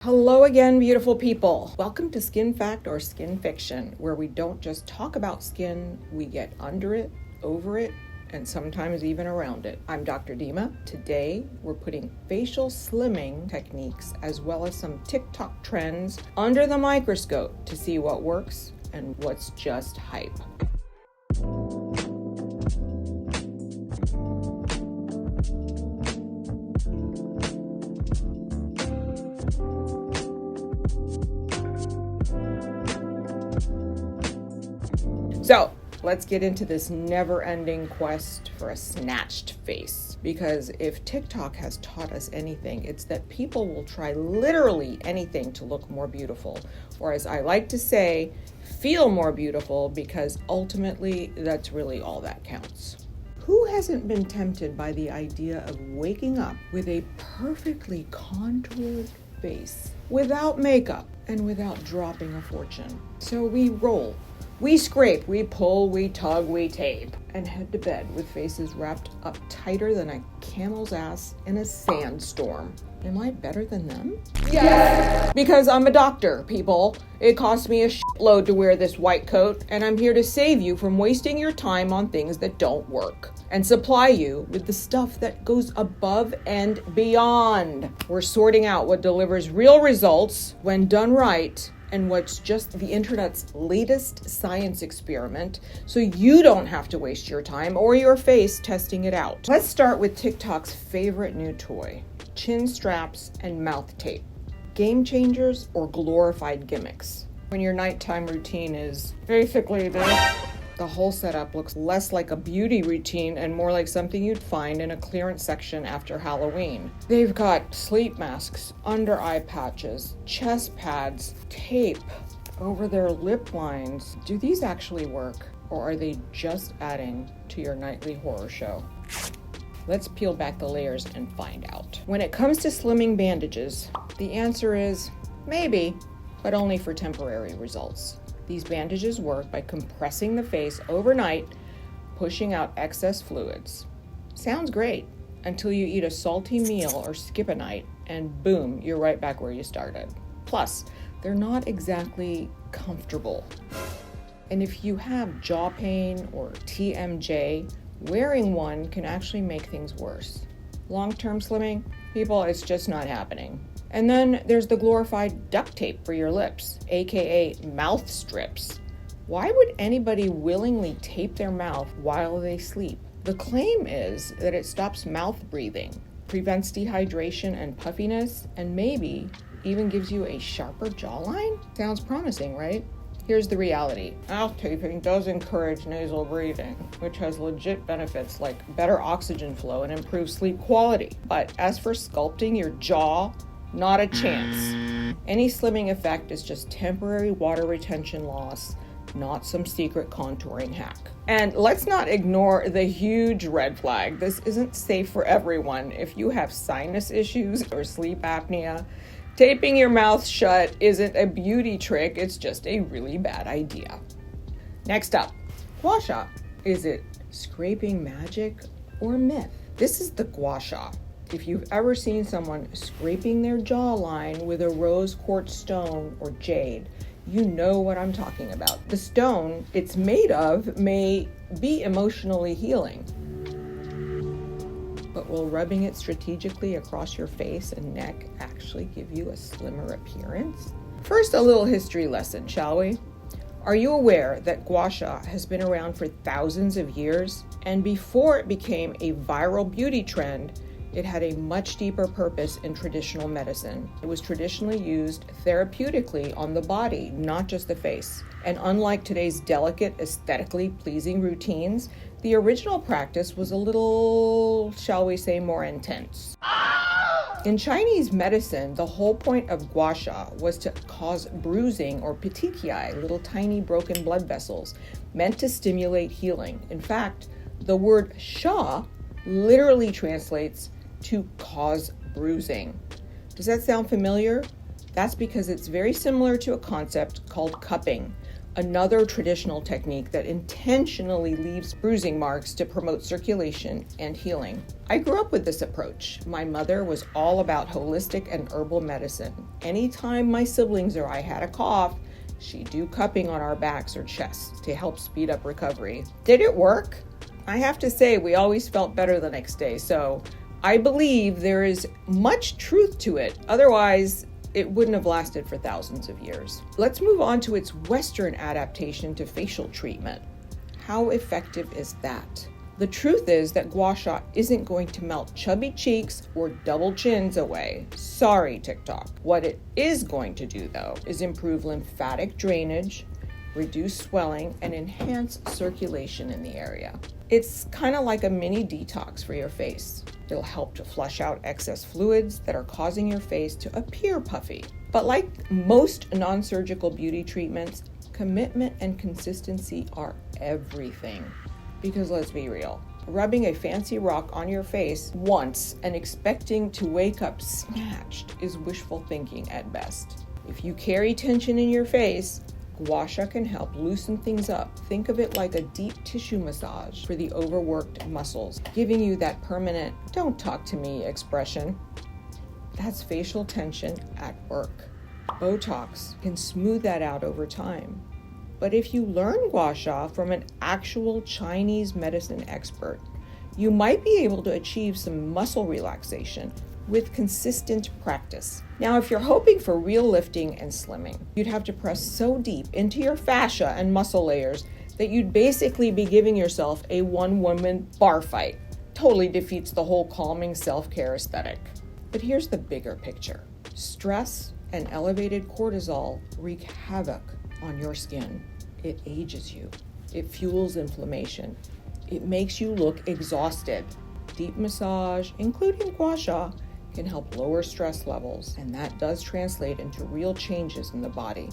Hello again, beautiful people. Welcome to Skin Fact or Skin Fiction, where we don't just talk about skin, we get under it, over it, and sometimes even around it. I'm Dr. Dima. Today, we're putting facial slimming techniques as well as some TikTok trends under the microscope to see what works and what's just hype. So let's get into this never-ending quest for a snatched face. Because if TikTok has taught us anything, it's that people will try literally anything to look more beautiful. Or as I like to say, feel more beautiful, because ultimately that's really all that counts. Who hasn't been tempted by the idea of waking up with a perfectly contoured face without makeup and without dropping a fortune? So we roll. We scrape, we pull, we tug, we tape, and head to bed with faces wrapped up tighter than a camel's ass in a sandstorm. Am I better than them? Yes! Because I'm a doctor, people. It costs me a shitload to wear this white coat, and I'm here to save you from wasting your time on things that don't work, and supply you with the stuff that goes above and beyond. We're sorting out what delivers real results when done right, and what's just the internet's latest science experiment, so you don't have to waste your time or your face testing it out. Let's start with TikTok's favorite new toy, chin straps and mouth tape. Game changers or glorified gimmicks? When your nighttime routine is basically this, the whole setup looks less like a beauty routine and more like something you'd find in a clearance section after Halloween. They've got sleep masks, under eye patches, chest pads, tape over their lip lines. Do these actually work, or are they just adding to your nightly horror show? Let's peel back the layers and find out. When it comes to slimming bandages, the answer is maybe, but only for temporary results. These bandages work by compressing the face overnight, pushing out excess fluids. Sounds great until you eat a salty meal or skip a night, and boom, you're right back where you started. Plus, they're not exactly comfortable. And if you have jaw pain or TMJ, wearing one can actually make things worse. Long-term slimming, people, it's just not happening. And then there's the glorified duct tape for your lips, aka mouth strips. Why would anybody willingly tape their mouth while they sleep? The claim is that it stops mouth breathing, prevents dehydration and puffiness, and maybe even gives you a sharper jawline? Sounds promising, right? Here's the reality. Mouth taping does encourage nasal breathing, which has legit benefits like better oxygen flow and improved sleep quality. But as for sculpting your jaw, not a chance. Any slimming effect is just temporary water retention loss, not some secret contouring hack. And let's not ignore the huge red flag. This isn't safe for everyone. If you have sinus issues or sleep apnea, taping your mouth shut isn't a beauty trick, it's just a really bad idea. Next up, Gua Sha. Is it scraping magic or myth? This is the Gua Sha. If you've ever seen someone scraping their jawline with a rose quartz stone or jade, you know what I'm talking about. The stone it's made of may be emotionally healing, but will rubbing it strategically across your face and neck actually give you a slimmer appearance? First, a little history lesson, shall we? Are you aware that Gua Sha has been around for thousands of years? And before it became a viral beauty trend, it had a much deeper purpose in traditional medicine. It was traditionally used therapeutically on the body, not just the face. And unlike today's delicate, aesthetically pleasing routines, the original practice was a little, shall we say, more intense. In Chinese medicine, the whole point of Gua Sha was to cause bruising or petechiae, little tiny broken blood vessels, meant to stimulate healing. In fact, the word Sha literally translates to cause bruising. Does that sound familiar? That's because it's very similar to a concept called cupping, another traditional technique that intentionally leaves bruising marks to promote circulation and healing. I grew up with this approach. My mother was all about holistic and herbal medicine. Anytime my siblings or I had a cough, she'd do cupping on our backs or chests to help speed up recovery. Did it work? I have to say, we always felt better the next day, so I believe there is much truth to it. Otherwise, it wouldn't have lasted for thousands of years. Let's move on to its Western adaptation to facial treatment. How effective is that? The truth is that Gua Sha isn't going to melt chubby cheeks or double chins away. Sorry, TikTok. What it is going to do, though, is improve lymphatic drainage, reduce swelling, and enhance circulation in the area. It's kind of like a mini detox for your face. It'll help to flush out excess fluids that are causing your face to appear puffy. But like most non-surgical beauty treatments, commitment and consistency are everything. Because let's be real, rubbing a fancy rock on your face once and expecting to wake up snatched is wishful thinking at best. If you carry tension in your face, Gua Sha can help loosen things up. Think of it like a deep tissue massage for the overworked muscles, giving you that permanent, "don't talk to me" expression. That's facial tension at work. Botox can smooth that out over time. But if you learn Gua Sha from an actual Chinese medicine expert, you might be able to achieve some muscle relaxation with consistent practice. Now, if you're hoping for real lifting and slimming, you'd have to press so deep into your fascia and muscle layers that you'd basically be giving yourself a one-woman bar fight. Totally defeats the whole calming self-care aesthetic. But here's the bigger picture. Stress and elevated cortisol wreak havoc on your skin. It ages you. It fuels inflammation. It makes you look exhausted. Deep massage, including Gua Sha, can help lower stress levels, and that does translate into real changes in the body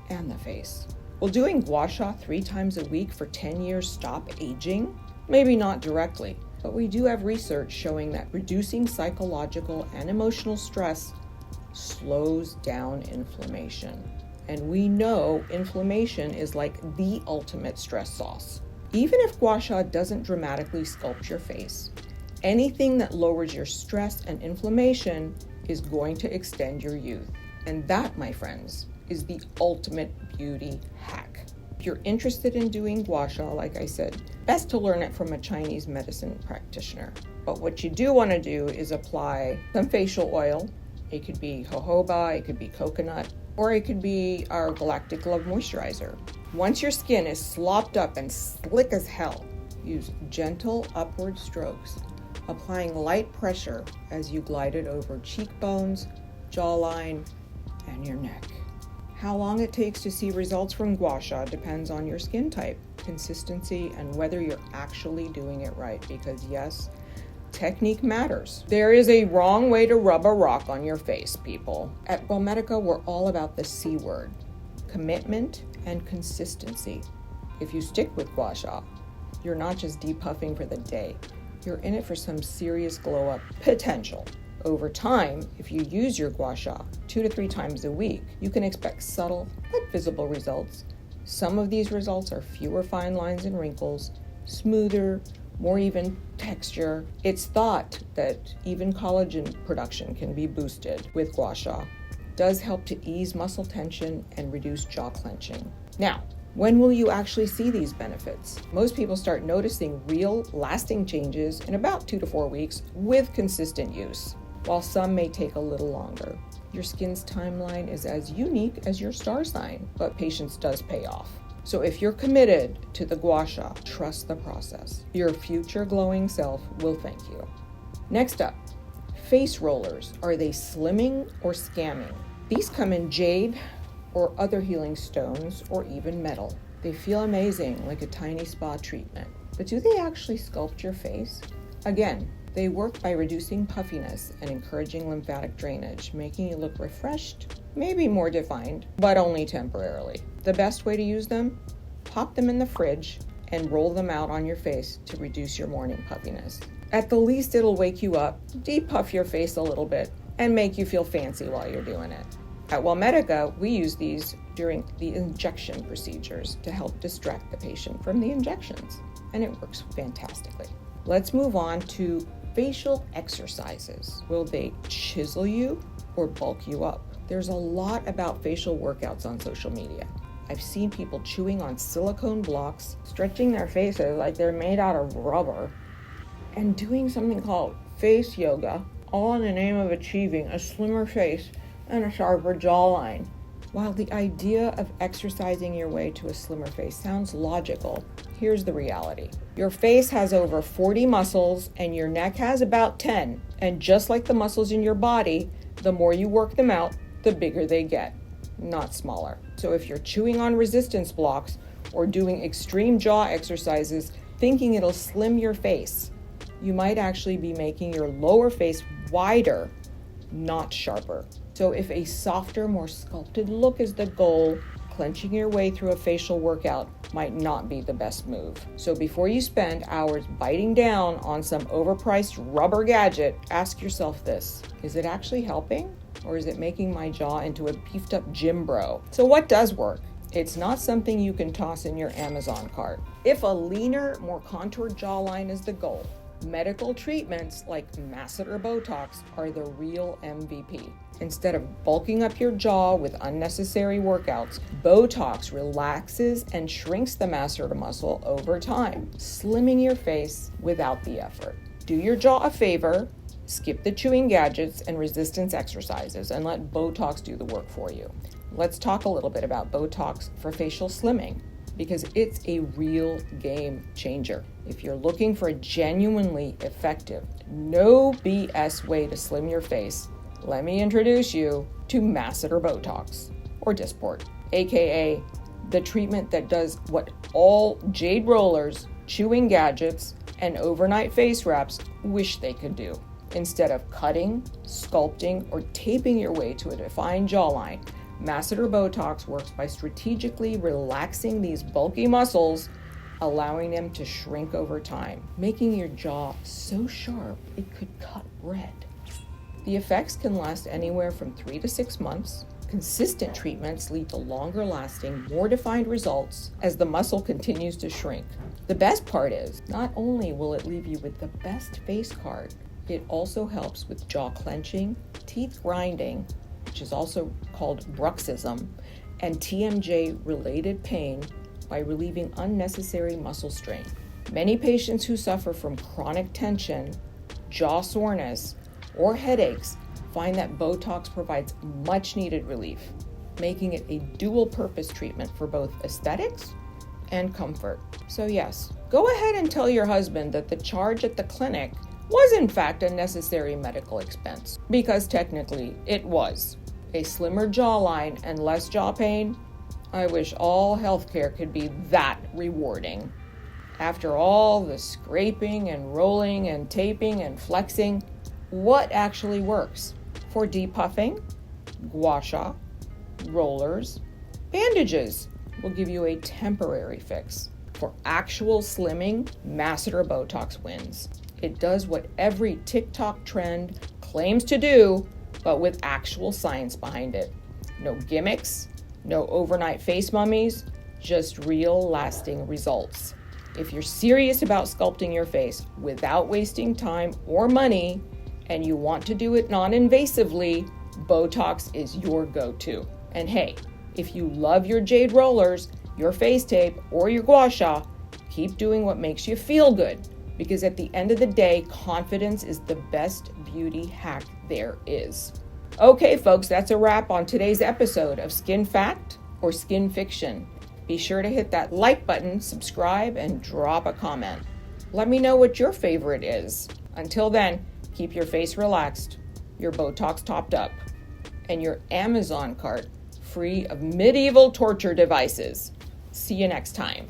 and the face. Will doing Gua Sha 3 times a week for 10 years stop aging? Maybe not directly, but we do have research showing that reducing psychological and emotional stress slows down inflammation. And we know inflammation is like the ultimate stress sauce. Even if Gua Sha doesn't dramatically sculpt your face, anything that lowers your stress and inflammation is going to extend your youth. And that, my friends, is the ultimate beauty hack. If you're interested in doing Gua Sha, like I said, best to learn it from a Chinese medicine practitioner. But what you do want to do is apply some facial oil. It could be jojoba, it could be coconut, or it could be our Galactic Love Moisturizer. Once your skin is slopped up and slick as hell, use gentle upward strokes, applying light pressure as you glide it over cheekbones, jawline, and your neck. How long it takes to see results from Gua Sha depends on your skin type, consistency, and whether you're actually doing it right, because yes, technique matters. There is a wrong way to rub a rock on your face, people. At WellMedica, we're all about the C word, commitment and consistency. If you stick with Gua Sha, you're not just depuffing for the day. You're in it for some serious glow up potential. Over time, if you use your Gua Sha 2 to 3 times a week, you can expect subtle but visible results. Some of these results are fewer fine lines and wrinkles, smoother, more even texture. It's thought that even collagen production can be boosted with Gua Sha. It does help to ease muscle tension and reduce jaw clenching. Now, when will you actually see these benefits? Most people start noticing real, lasting changes in about 2 to 4 weeks with consistent use, while some may take a little longer. Your skin's timeline is as unique as your star sign, but patience does pay off. So if you're committed to the Gua Sha, trust the process. Your future glowing self will thank you. Next up, face rollers. Are they slimming or scamming? These come in jade or other healing stones or even metal. They feel amazing, like a tiny spa treatment. But do they actually sculpt your face? Again, they work by reducing puffiness and encouraging lymphatic drainage, making you look refreshed, maybe more defined, but only temporarily. The best way to use them? Pop them in the fridge and roll them out on your face to reduce your morning puffiness. At the least, it'll wake you up, depuff your face a little bit, and make you feel fancy while you're doing it. At WellMedica, we use these during the injection procedures to help distract the patient from the injections. And it works fantastically. Let's move on to facial exercises. Will they chisel you or bulk you up? There's a lot about facial workouts on social media. I've seen people chewing on silicone blocks, stretching their faces like they're made out of rubber, and doing something called face yoga, all in the name of achieving a slimmer face and a sharper jawline. While the idea of exercising your way to a slimmer face sounds logical, here's the reality. Your face has over 40 muscles and your neck has about 10. And just like the muscles in your body, the more you work them out, the bigger they get, not smaller. So if you're chewing on resistance blocks or doing extreme jaw exercises thinking it'll slim your face, you might actually be making your lower face wider, not sharper. So if a softer, more sculpted look is the goal, clenching your way through a facial workout might not be the best move. So before you spend hours biting down on some overpriced rubber gadget, ask yourself this: is it actually helping? Or is it making my jaw into a beefed up gym bro? So what does work? It's not something you can toss in your Amazon cart. If a leaner, more contoured jawline is the goal, medical treatments like masseter Botox are the real MVP. Instead of bulking up your jaw with unnecessary workouts, Botox relaxes and shrinks the masseter muscle over time, slimming your face without the effort. Do your jaw a favor, skip the chewing gadgets and resistance exercises, and let Botox do the work for you. Let's talk a little bit about Botox for facial slimming, because it's a real game changer. If you're looking for a genuinely effective, no BS way to slim your face, let me introduce you to masseter Botox, or Dysport, aka the treatment that does what all jade rollers, chewing gadgets, and overnight face wraps wish they could do. Instead of cutting, sculpting, or taping your way to a defined jawline, masseter Botox works by strategically relaxing these bulky muscles, allowing them to shrink over time, making your jaw so sharp it could cut bread. The effects can last anywhere from 3 to 6 months. Consistent treatments lead to longer lasting, more defined results as the muscle continues to shrink. The best part is, not only will it leave you with the best face card, it also helps with jaw clenching, teeth grinding, which is also called bruxism, and TMJ-related pain by relieving unnecessary muscle strain. Many patients who suffer from chronic tension, jaw soreness, or headaches find that Botox provides much-needed relief, making it a dual-purpose treatment for both aesthetics and comfort. So yes, go ahead and tell your husband that the charge at the clinic was in fact a necessary medical expense, because technically it was. A slimmer jawline and less jaw pain? I wish all healthcare could be that rewarding. After all the scraping and rolling and taping and flexing, what actually works? For depuffing, Gua Sha, rollers, bandages will give you a temporary fix. For actual slimming, masseter Botox wins. It does what every TikTok trend claims to do, but with actual science behind it. No gimmicks, no overnight face mummies, just real lasting results. If you're serious about sculpting your face without wasting time or money, and you want to do it non-invasively, Botox is your go-to. And hey, if you love your jade rollers, your face tape, or your Gua Sha, keep doing what makes you feel good. Because at the end of the day, confidence is the best beauty hack there is. Okay, folks, that's a wrap on today's episode of Skin Fact or Skin Fiction. Be sure to hit that like button, subscribe, and drop a comment. Let me know what your favorite is. Until then, keep your face relaxed, your Botox topped up, and your Amazon cart free of medieval torture devices. See you next time.